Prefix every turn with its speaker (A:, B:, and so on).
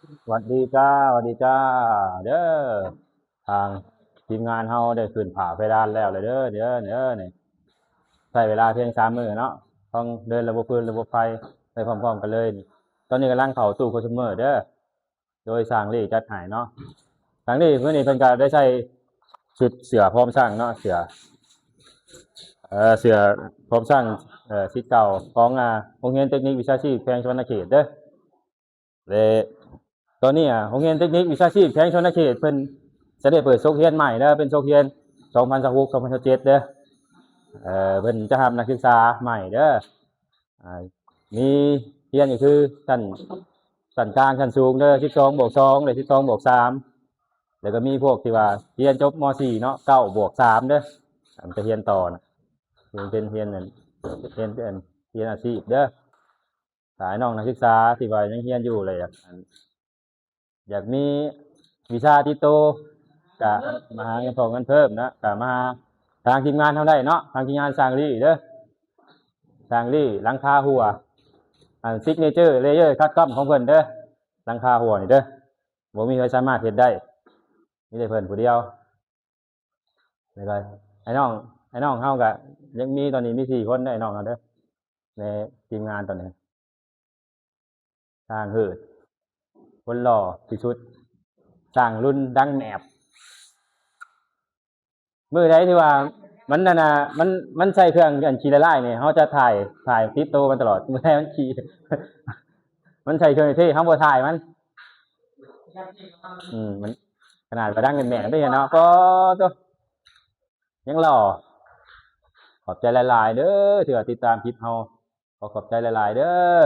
A: สวัสดีจ้าสวัสดีจ้าเด้อทางทีมงานเฮาได้ขึ้นผาเพดานแล้วเลยเด้อนี่ใช้เวลาเพียง3 มื้อเนาะต้องเดินระบบพื้นระบบไฟไปพร้อมๆกันเลยนี่ตอนนี้กำลังเข้าสู่คอน sumer เด้อโดยสร้างลี่จัดให้เนาะทางนี้มื้อนี้เพิ่นก็ได้ใช้ชุดเสือพร้อมสร้างเนาะเสือพร้อมสร้างสิทธิ์เก่าของโรงเรียนเทคนิควิชาชีพแขวงชลเขตเด้อเลยตอนนี้โรงเรียนเทคนิควิชาชีพแขวงชลเขตเพิ่นจะได้เปิดโรงเรียนใหม่เด้อเป็นโรงเรียน2026-2027เด้อเพิ่นจะทำนักศึกษาใหม่เด้อมีเรียนก็คือชั้นกลางชั้นสูงเด้อ12+2หรือ12+3แล้วก็มีพวกที่ว่าเรียนจบม .4 เนาะ9+3เด้อมันจะเรียนต่อนะเป็นเรียนนั่นเรียนอาชีพเด้อสายน้องนักศึกษาที่ว่ายังเรียนอยู่เลยอยากมีวิชาที่โตก็มาหาเงินเงินเพิ่มนะก็มาทางทีมงานเท่าได้เนาะทางทีมงานสร้างรี่เด้อสร้างรี่หลังคาหัวซิกเนเจอร์เลเยอร์คัดก้อมของเพิ่นเด้อหลังคาหัวนี่เด้อบ่มีใครสามารถเฮ็ดได้มีแต่เพิ่นผู้เดียวแล้วก็ไอ้น้องเฮาก็ยังมีตอนนี้มี4 คนได้น้องเฮาเด้อในทีมงานตอนนี้สร้างเหิดคนหล่อที่สุดสร้างรุ่นดังแหนบมื้อใดที่ว่ามันนั่นน่ะมันใช้เครื่องขี่ละลายนี่เฮาจะถ่ายติดโตมันตลอดมื้อใดมันขี่มันใช้เครื่องที่เฮาบ่ถ่ายมันมันขนาดว่าดังแหนบได้เนาะก็ยังหล่อขอบใจหลายๆเด้อที่ว่าติดตามคลิปเฮาขอบใจหลายๆเด้อ